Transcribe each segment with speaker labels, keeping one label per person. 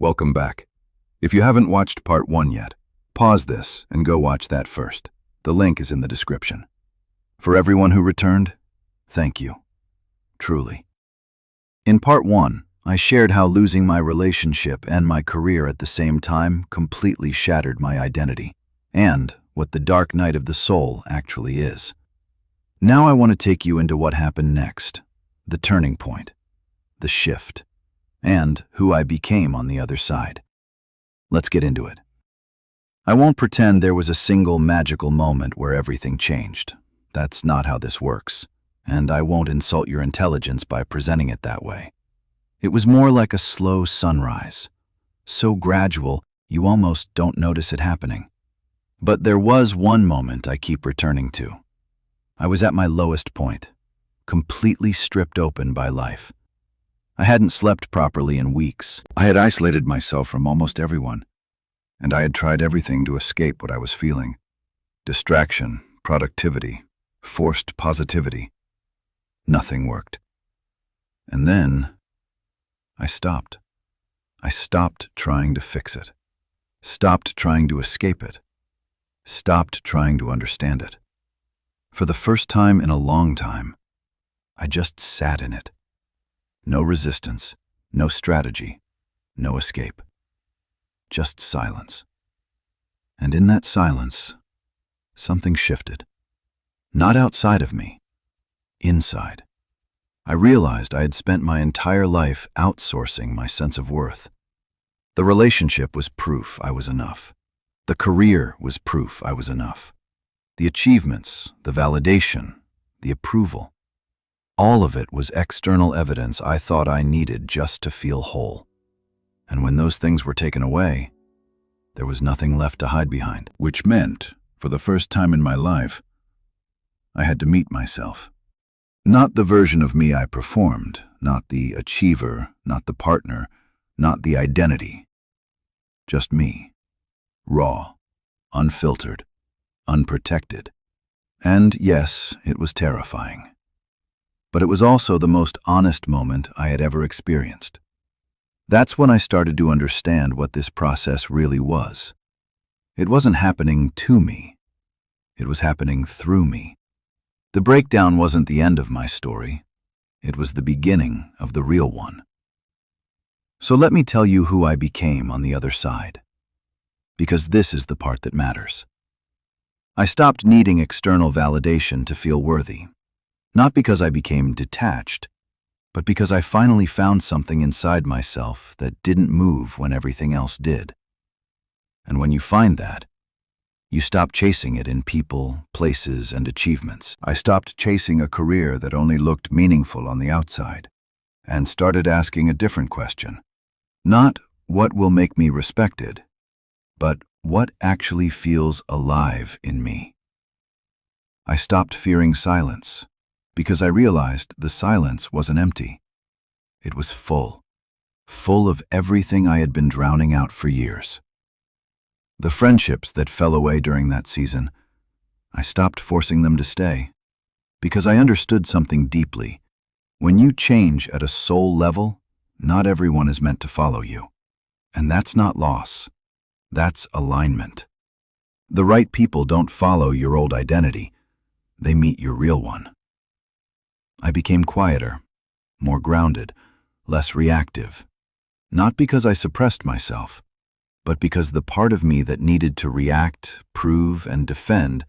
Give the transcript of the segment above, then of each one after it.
Speaker 1: Welcome back. If you haven't watched part 1 yet, pause this and go watch that first. The link is in the description. For everyone who returned, thank you. Truly. In part 1, I shared how losing my relationship and my career at the same time completely shattered my identity, and what the dark night of the soul actually is. Now I want to take you into what happened next, the turning point, the shift, and who I became on the other side. Let's get into it. I won't pretend there was a single magical moment where everything changed. That's not how this works, and I won't insult your intelligence by presenting it that way. It was more like a slow sunrise, so gradual you almost don't notice it happening. But there was one moment I keep returning to. I was at my lowest point, completely stripped open by life. I hadn't slept properly in weeks.
Speaker 2: I had isolated myself from almost everyone, and I had tried everything to escape what I was feeling. Distraction, productivity, forced positivity. Nothing worked. And then I stopped. I stopped trying to fix it, stopped trying to escape it, stopped trying to understand it. For the first time in a long time, I just sat in it. No resistance, no strategy, no escape. Just silence. And in that silence, something shifted. Not outside of me, inside. I realized I had spent my entire life outsourcing my sense of worth. The relationship was proof I was enough. The career was proof I was enough. The achievements, the validation, the approval. All of it was external evidence I thought I needed just to feel whole. And when those things were taken away, there was nothing left to hide behind.
Speaker 1: Which meant, for the first time in my life, I had to meet myself. Not the version of me I performed, not the achiever, not the partner, not the identity. Just me. Raw, unfiltered, unprotected. And yes, it was terrifying. But it was also the most honest moment I had ever experienced. That's when I started to understand what this process really was. It wasn't happening to me. It was happening through me. The breakdown wasn't the end of my story. It was the beginning of the real one. So let me tell you who I became on the other side. Because this is the part that matters. I stopped needing external validation to feel worthy. Not because I became detached, but because I finally found something inside myself that didn't move when everything else did. And when you find that, you stop chasing it in people, places, and achievements. I stopped chasing a career that only looked meaningful on the outside, and started asking a different question. Not what will make me respected, but what actually feels alive in me. I stopped fearing silence, because I realized the silence wasn't empty. It was full of everything I had been drowning out for years. The friendships that fell away during that season, I stopped forcing them to stay, because I understood something deeply. When you change at a soul level, not everyone is meant to follow you. And that's not loss. That's alignment. The right people don't follow your old identity. They meet your real one. I became quieter, more grounded, less reactive. Not because I suppressed myself, but because the part of me that needed to react, prove, and defend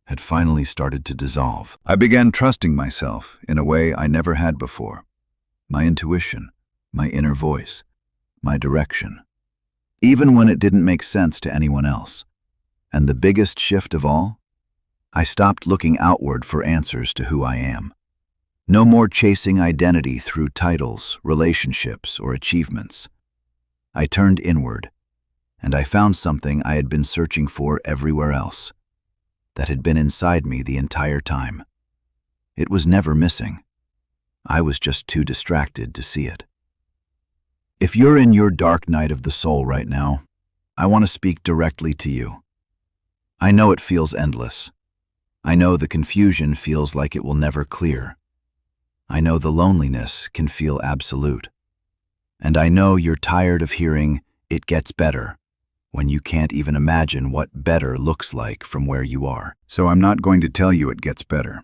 Speaker 1: had finally started to dissolve. I began trusting myself in a way I never had before. My intuition, my inner voice, my direction. Even when it didn't make sense to anyone else. And the biggest shift of all? I stopped looking outward for answers to who I am. No more chasing identity through titles, relationships, or achievements. I turned inward, and I found something I had been searching for everywhere else, that had been inside me the entire time. It was never missing. I was just too distracted to see it. If you're in your dark night of the soul right now, I want to speak directly to you. I know it feels endless. I know the confusion feels like it will never clear. I know the loneliness can feel absolute. And I know you're tired of hearing, It gets better when you can't even imagine what better looks like from where you are.
Speaker 2: So I'm not going to tell you it gets better.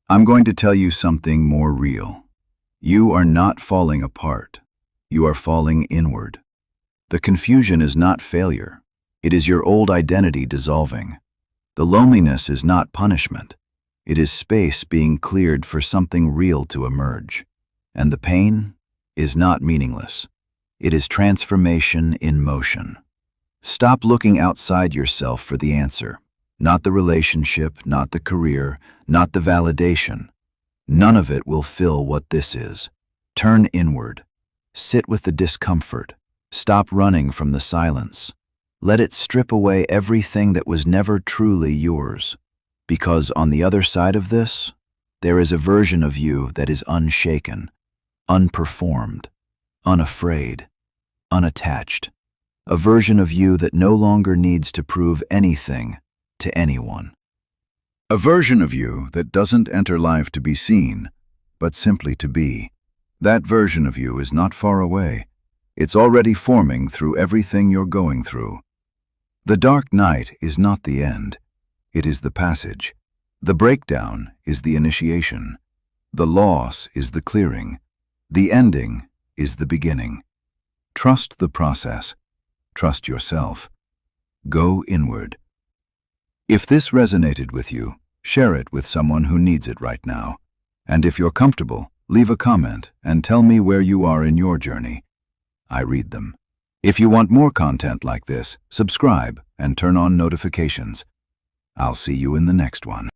Speaker 2: I'm going to tell you something more real. You are not falling apart. You are falling inward. The confusion is not failure. It is your old identity dissolving. The loneliness is not punishment. It is space being cleared for something real to emerge. And the pain is not meaningless. It is transformation in motion. Stop looking outside yourself for the answer. Not the relationship, not the career, not the validation. None of it will fill what this is. Turn inward. Sit with the discomfort. Stop running from the silence. Let it strip away everything that was never truly yours. Because on the other side of this, there is a version of you that is unshaken, unperformed, unafraid, unattached. A version of you that no longer needs to prove anything to anyone. A version of you that doesn't enter life to be seen, but simply to be. That version of you is not far away. It's already forming through everything you're going through. The dark night is not the end. It is the passage. The breakdown is the initiation. The loss is the clearing. The ending is the beginning. Trust the process. Trust yourself. Go inward. If this resonated with you, share it with someone who needs it right now. And if you're comfortable, leave a comment and tell me where you are in your journey. I read them. If you want more content like this, subscribe and turn on notifications. I'll see you in the next one.